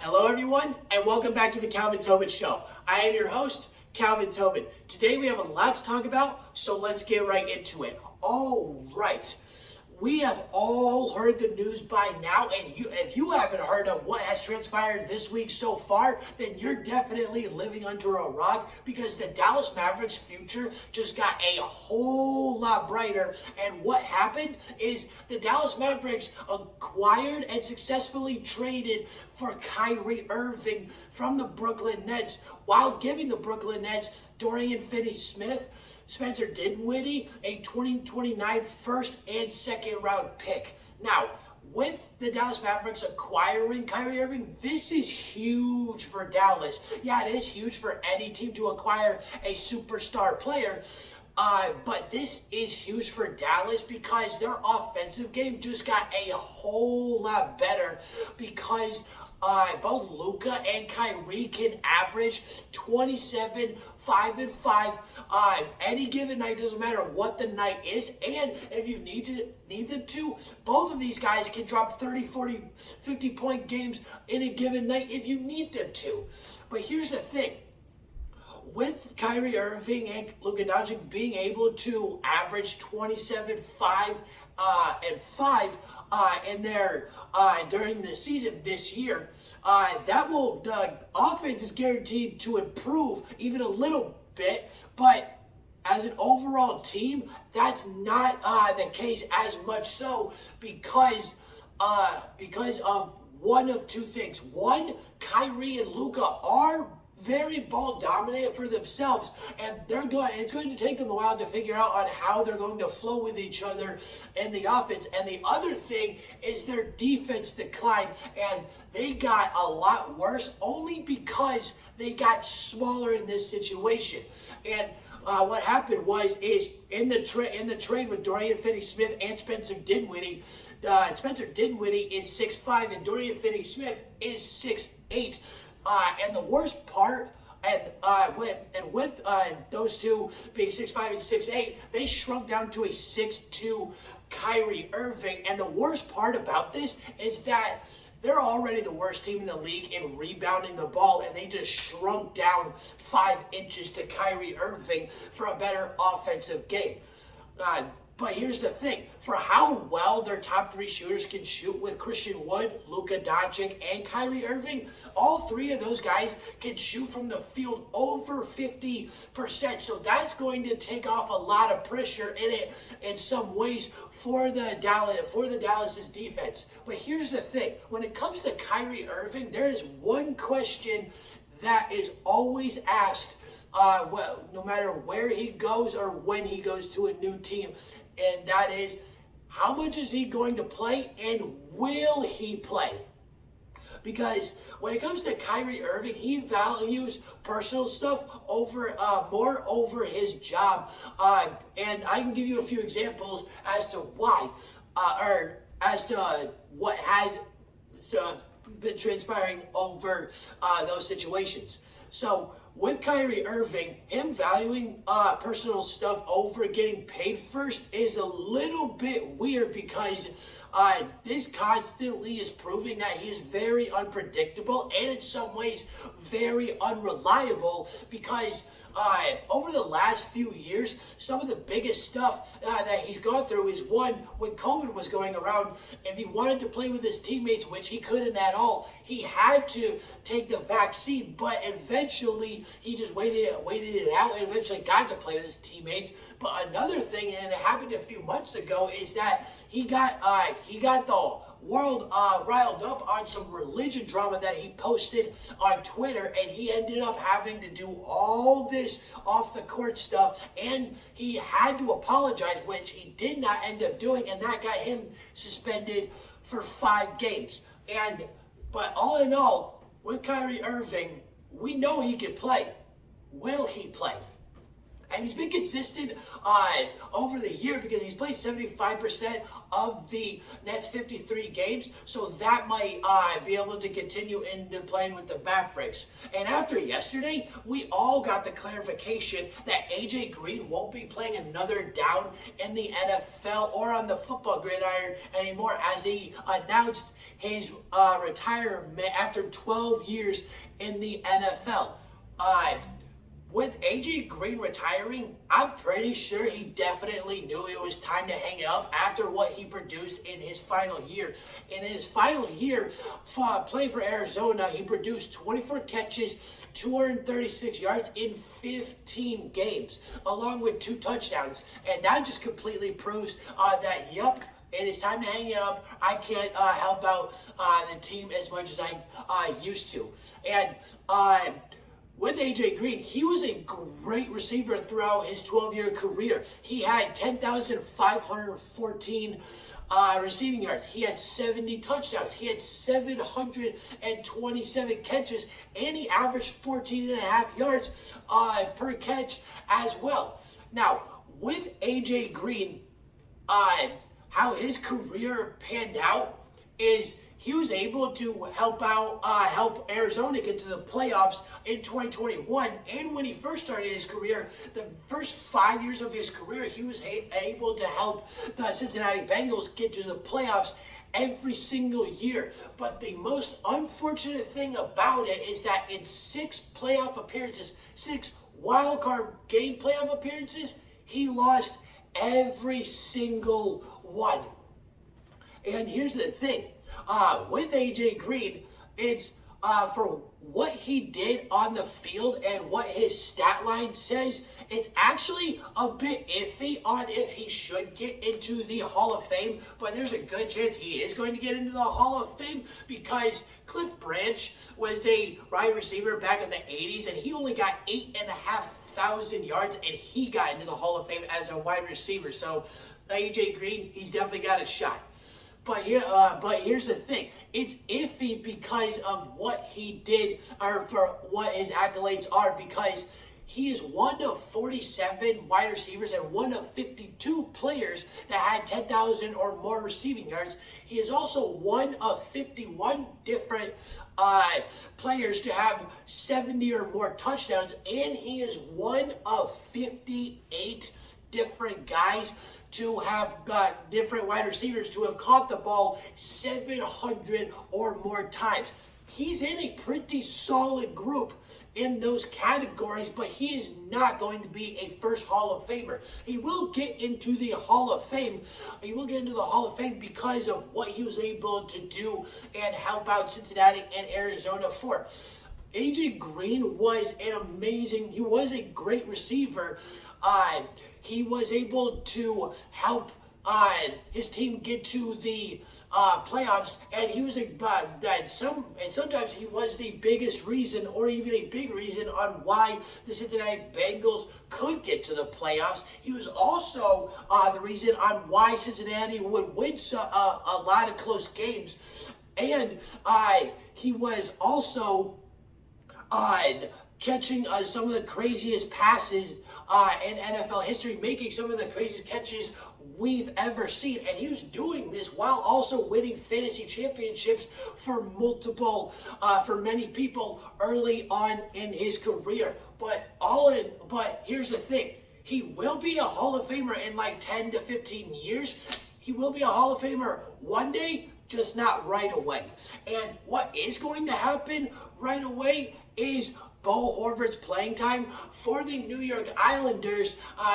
Hello everyone, and welcome back to the Calvin Tobin Show. I am your host, Calvin Tobin. Today we have a lot to talk about, so let's get right into it. All right. We have all heard the news by now, and if you haven't heard of what has transpired this week so far, then you're definitely living under a rock, because the Dallas Mavericks' future just got a whole lot brighter. And what happened is the Dallas Mavericks acquired and successfully traded for Kyrie Irving from the Brooklyn Nets, while giving the Brooklyn Nets Dorian Finney-Smith, Spencer Dinwiddie, a 2029 first and second round pick. Now, with the Dallas Mavericks acquiring Kyrie Irving, this is huge for Dallas. Yeah, it is huge for any team to acquire a superstar player. But this is huge for Dallas because their offensive game just got a whole lot better, because both Luka and Kyrie can average 27, 5 and 5 any given night. Doesn't matter what the night is. And if you need them to, both of these guys can drop 30, 40, 50 point games in a given night if you need them to. But here's the thing. With Kyrie Irving and Luka Doncic being able to average 27, 5, and 5 in their during the season this year, the offense is guaranteed to improve even a little bit. But as an overall team, that's not the case as much so, because of one of two things. One, Kyrie and Luka are very ball dominant for themselves, and it's going to take them a while to figure out on how they're going to flow with each other in the offense. And the other thing is their defense declined, and they got a lot worse only because they got smaller in this situation. And what happened is in the trade with Dorian Finney-Smith and Spencer Dinwiddie, Spencer Dinwiddie is 6'5" and Dorian Finney-Smith is 6'8". And the worst part, with those two being 6'5" and 6'8", they shrunk down to a 6'2" Kyrie Irving. And the worst part about this is that they're already the worst team in the league in rebounding the ball, and they just shrunk down 5 inches to Kyrie Irving for a better offensive game. But here's the thing. For how well their top 3 shooters can shoot with Christian Wood, Luka Doncic, and Kyrie Irving, all 3 of those guys can shoot from the field over 50%. So that's going to take off a lot of pressure in some ways for the Dallas's defense. But here's the thing. When it comes to Kyrie Irving, there is one question that is always asked, no matter where he goes or when he goes to a new team. And that is, how much is he going to play, and will he play? Because when it comes to Kyrie Irving, he values personal stuff more over his job. And I can give you a few examples as to why, or as to what has been transpiring over those situations. So with Kyrie Irving, him valuing personal stuff over getting paid first is a little bit weird, because this constantly is proving that he is very unpredictable and in some ways very unreliable, because over the last few years, some of the biggest stuff that he's gone through is, one, when COVID was going around, if he wanted to play with his teammates, which he couldn't at all, he had to take the vaccine. But eventually he just waited it out and eventually got to play with his teammates. But another thing, and it happened a few months ago, is that he got the world riled up on some religion drama that he posted on Twitter, and he ended up having to do all this off the court stuff, and he had to apologize, which he did not end up doing, and that got him suspended for 5 games. But all in all, with Kyrie Irving, we know he can play. Will he play? And he's been consistent over the year because he's played 75% of the Nets' 53 games. So that might be able to continue into playing with the Mavericks. And after yesterday, we all got the clarification that AJ Green won't be playing another down in the NFL or on the football gridiron anymore, as he announced his retirement after 12 years in the NFL. With AJ Green retiring, I'm pretty sure he definitely knew it was time to hang it up after what he produced in his final year. And in his final year, playing for Arizona, he produced 24 catches, 236 yards in 15 games, along with 2 touchdowns. And that just completely proves that, yup, it is time to hang it up. I can't help out the team as much as I used to. And with AJ Green, he was a great receiver throughout his 12-year career. He had 10,514 receiving yards. He had 70 touchdowns. He had 727 catches, and he averaged 14.5 yards per catch as well. Now, with AJ Green, how his career panned out is he was able to help Arizona get to the playoffs in 2021. And when he first started his career, the first 5 years of his career, he was able to help the Cincinnati Bengals get to the playoffs every single year. But the most unfortunate thing about it is that in 6 playoff appearances, 6 wildcard game playoff appearances, he lost every single one. And here's the thing. With AJ Green, it's for what he did on the field and what his stat line says, it's actually a bit iffy on if he should get into the Hall of Fame, but there's a good chance he is going to get into the Hall of Fame because Cliff Branch was a wide receiver back in the 80s, and he only got 8,500 yards, and he got into the Hall of Fame as a wide receiver. So AJ Green, he's definitely got a shot. But here's the thing. It's iffy because of what he did, or for what his accolades are, because he is one of 47 wide receivers and one of 52 players that had 10,000 or more receiving yards. He is also one of 51 different players to have 70 or more touchdowns, and he is one of 58 different guys to have got different wide receivers to have caught the ball 700 or more times. He's in a pretty solid group in those categories, but he is not going to be a first Hall of Famer. He will get into the Hall of Fame. He will get into the Hall of Fame because of what he was able to do and help out Cincinnati and Arizona for. AJ Green was he was a great receiver. He was able to help his team get to the playoffs, and he was sometimes he was the biggest reason, or even a big reason, on why the Cincinnati Bengals could get to the playoffs. He was also the reason on why Cincinnati would win a lot of close games, and he was also catching some of the craziest passes in NFL history, making some of the craziest catches we've ever seen. And he was doing this while also winning fantasy championships for many people early on in his career. But here's the thing. He will be a Hall of Famer in like 10 to 15 years. He will be a Hall of Famer one day, just not right away. And what is going to happen right away is Bo Horvat's playing time for the New York Islanders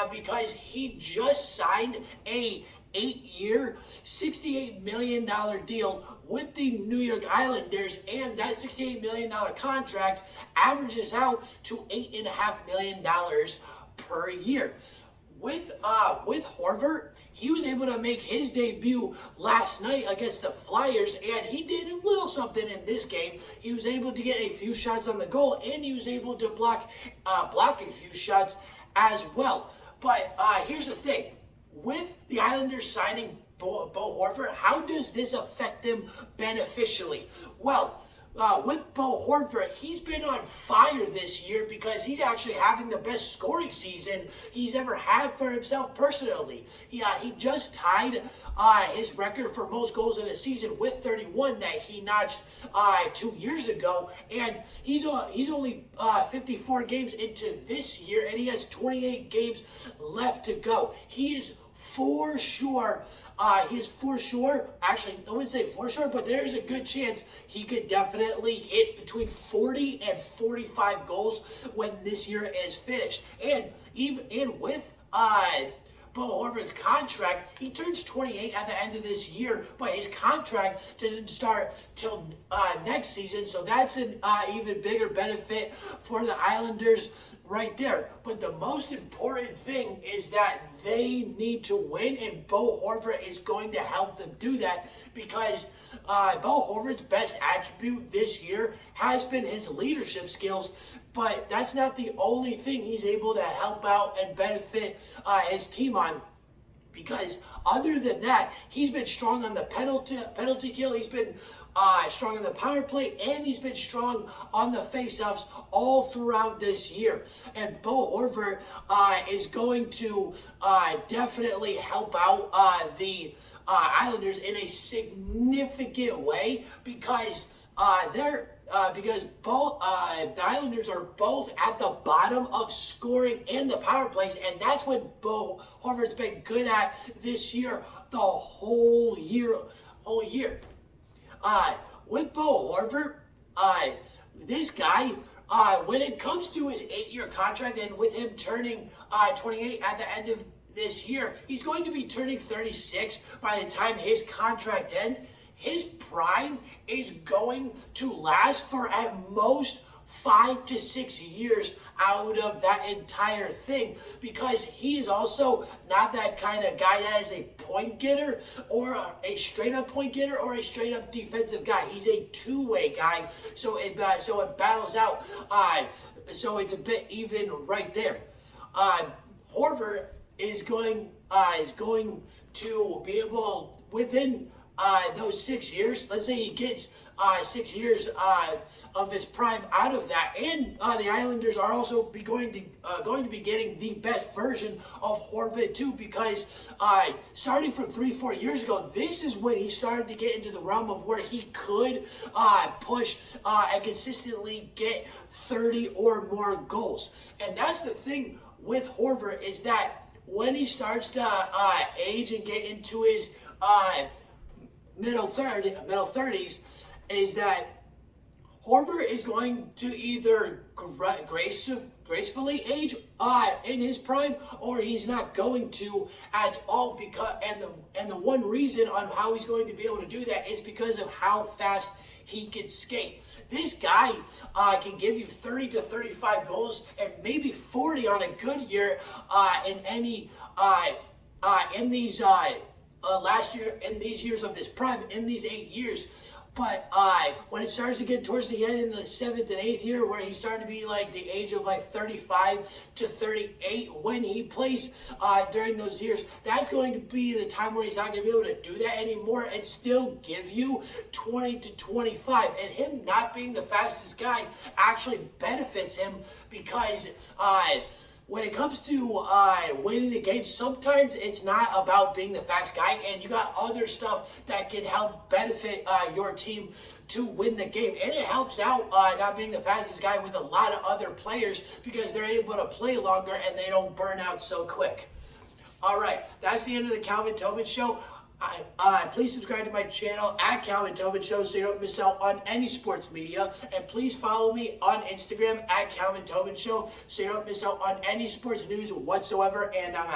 because he just signed a 8-year, $68 million deal with the New York Islanders, and that $68 million contract averages out to $8.5 million per year. With Horvat, he was able to make his debut last night against the Flyers, and he did a little something in this game. He was able to get a few shots on the goal, and he was able to block a few shots as well. But here's the thing. With the Islanders signing Bo Horvat, how does this affect them beneficially? Well, with Bo Horvat, he's been on fire this year because he's actually having the best scoring season he's ever had for himself personally. He just tied his record for most goals in a season with 31 that he notched 2 years ago, and he's only 54 games into this year, and he has 28 games left to go. He is for sure. Actually, I wouldn't say for sure, but there's a good chance he could definitely hit between 40 and 45 goals when this year is finished. And with Bo Horvat's contract, he turns 28 at the end of this year, but his contract doesn't start till next season, so that's an even bigger benefit for the Islanders right there. But the most important thing is that they need to win, and Bo Horvat is going to help them do that, because Bo Horvat's best attribute this year has been his leadership skills, but that's not the only thing he's able to help out and benefit his team on. Because other than that, he's been strong on the penalty kill. He's been strong on the power play, and he's been strong on the faceoffs all throughout this year. And Bo Horvat is going to definitely help out the Islanders in a significant way, because both the Islanders are both at the bottom of scoring and the power plays, and that's what Bo Horvat's been good at this year, the whole year. With Bo Horvat, this guy, when it comes to his 8-year contract, and with him turning 28 at the end of this year, he's going to be turning 36 by the time his contract ends. His prime is going to last for at most 5 to 6 years out of that entire thing, because he is also not that kind of guy that is a point getter, or a straight up point getter, or a straight up defensive guy. He's a two-way guy, so it battles out. So it's a bit even right there. Horvat is going to be able, within those 6 years, let's say he gets 6 years of his prime out of that, and the Islanders are also going to be getting the best version of Horvat too, because starting from 3-4 years ago, this is when he started to get into the realm of where he could push and consistently get 30 or more goals. And that's the thing with Horvat, is that when he starts to age and get into his middle 30s, is that Horvat is going to either gracefully age in his prime, or he's not going to at all. Because and the one reason on how he's going to be able to do that is because of how fast he can skate. This guy can give you 30 to 35 goals and maybe 40 on a good year in these last year, in these years of his prime, in these 8 years. But when it starts to get towards the end, in the 7th and 8th year, where he's starting to be like the age of like 35 to 38, when he plays during those years, that's going to be the time where he's not going to be able to do that anymore and still give you 20 to 25. And him not being the fastest guy actually benefits him, because when it comes to winning the game, sometimes it's not about being the fast guy, and you got other stuff that can help benefit your team to win the game. And it helps out not being the fastest guy with a lot of other players, because they're able to play longer and they don't burn out so quick. All right, that's the end of the Calvin Tobin Show. Please subscribe to my channel at Calvin Tobin Show so you don't miss out on any sports media. And please follow me on Instagram at Calvin Tobin Show so you don't miss out on any sports news whatsoever. And I'm out.